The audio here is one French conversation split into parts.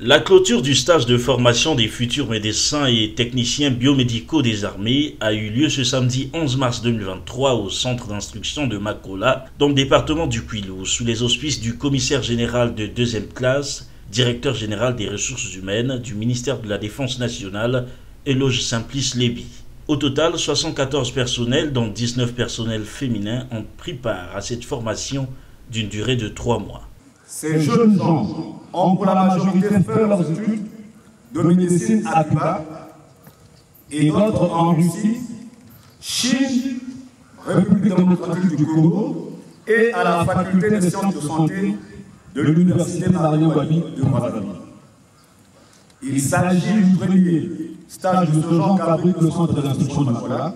La clôture du stage de formation des futurs médecins et techniciens biomédicaux des armées a eu lieu ce samedi 11 mars 2023 au centre d'instruction de Makola, dans le département du Kwilu, sous les auspices du commissaire général de 2e classe, directeur général des ressources humaines du ministère de la Défense nationale, Eloge Simplice Léby. Au total, 74 personnels, dont 19 personnels féminins, ont pris part à cette formation d'une durée de 3 mois. Ces jeunes gens ont pour la majorité fait leurs études de médecine à Cuba et d'autres en Russie, Chine, République démocratique du Congo et à la faculté des sciences de santé de l'université Marien Wabi de Brazzaville. Il s'agit du premier stage de ce genre qu'abrite le centre d'instruction de Makola.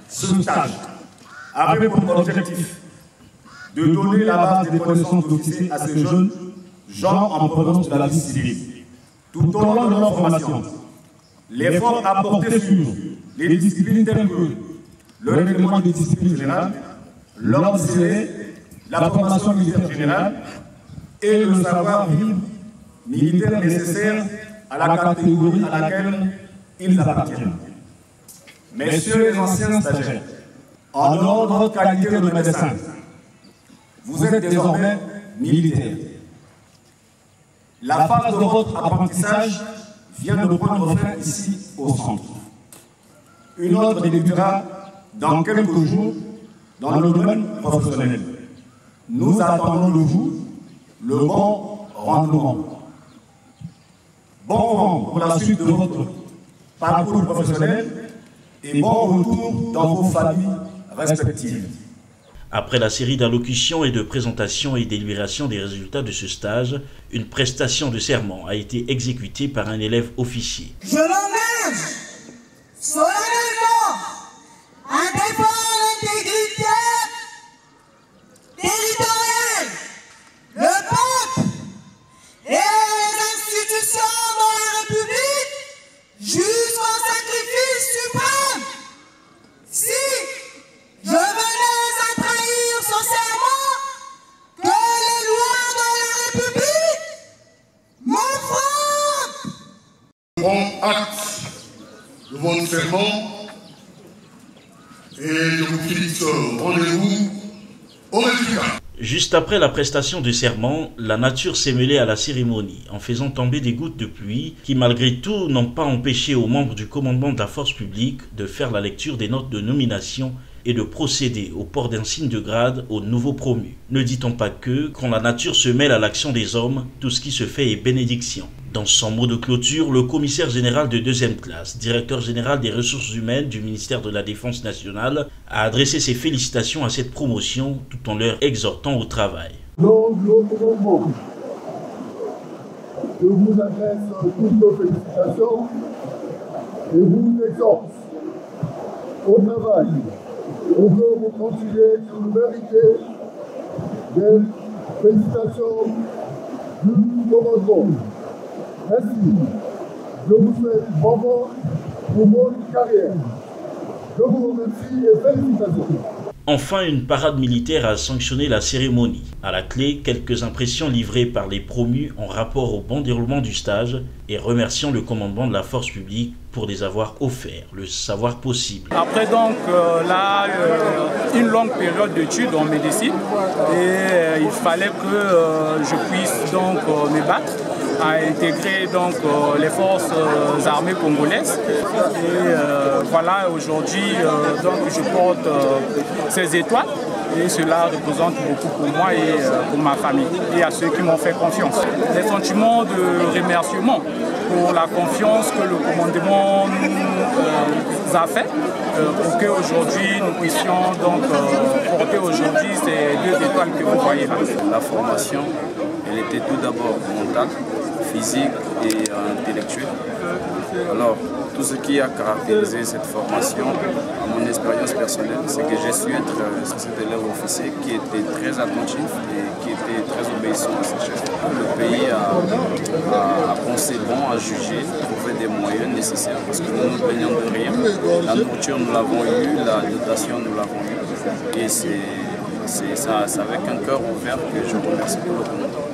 Ce stage avait pour objectif de donner la base des connaissances d'officier à ces jeunes gens en provenance de la vie civile. Tout au long de leur formation, l'effort a porté sur les disciplines telles que le règlement des disciplines générales, l'ordre serré, la formation militaire générale et le savoir-vivre militaire nécessaire à la catégorie à laquelle ils appartiennent. Messieurs les anciens stagiaires, en ordre qualité de médecin, vous êtes désormais militaires. La phase de votre apprentissage vient de prendre fin ici au centre. Une autre débutera dans quelques jours dans le domaine professionnel. Nous attendons de vous le bon rendement. Bon vent pour la suite de votre parcours professionnel et bon retour dans vos familles respectives. Après la série d'allocutions et de présentations et délibérations des résultats de ce stage, une prestation de serment a été exécutée par un élève officier. Je l'engage solennellement à défendre l'intégrité territoriale, le peuple et les institutions de la République jusqu'au sacrifice suprême. Si je venais à trahir ce serment, que les lois de la République me frappent. Prends acte de votre serment et je vous fixe rendez-vous au résultat. Juste après la prestation de serment, la nature s'est mêlée à la cérémonie en faisant tomber des gouttes de pluie qui malgré tout n'ont pas empêché aux membres du commandement de la force publique de faire la lecture des notes de nomination et de procéder au port d'un signe de grade aux nouveaux promus. Ne dit-on pas que, quand la nature se mêle à l'action des hommes, tout ce qui se fait est bénédiction. Dans son mot de clôture, le commissaire général de 2e classe, directeur général des ressources humaines du ministère de la Défense nationale, a adressé ses félicitations à cette promotion tout en leur exhortant au travail. Donc, moment, je vous adresse toutes nos félicitations et vous exhorte au travail. On veut vous continuer sur vous méritez des félicitations du commandement. Merci. Je vous souhaite bon vent pour votre carrière. Je vous remercie et félicitations. Enfin, une parade militaire a sanctionné la cérémonie. À la clé, quelques impressions livrées par les promus en rapport au bon déroulement du stage et remerciant le commandement de la force publique pour les avoir offert le savoir possible. Après donc une longue période d'études en médecine et il fallait que je puisse donc me battre à intégrer donc les forces armées congolaises et voilà aujourd'hui donc je porte ces étoiles et cela représente beaucoup pour moi et pour ma famille et à ceux qui m'ont fait confiance. Des sentiments de remerciement pour la confiance que le commandement nous a fait pour qu'aujourd'hui nous puissions donc porter aujourd'hui ces 2 étoiles que vous voyez là. La formation, elle était tout d'abord mentale, physique et intellectuelle. Alors, tout ce qui a caractérisé cette formation, à mon expérience personnelle, c'est que j'ai su être cet élève officier qui était très attentif et qui était très obéissant à ses chefs. Le pays a pensé bon à juger, trouver des moyens nécessaires parce que nous nous plaignons de rien. La nourriture, nous l'avons eue, la dotation, nous l'avons eue. Et c'est avec un cœur ouvert que je remercie tout le monde.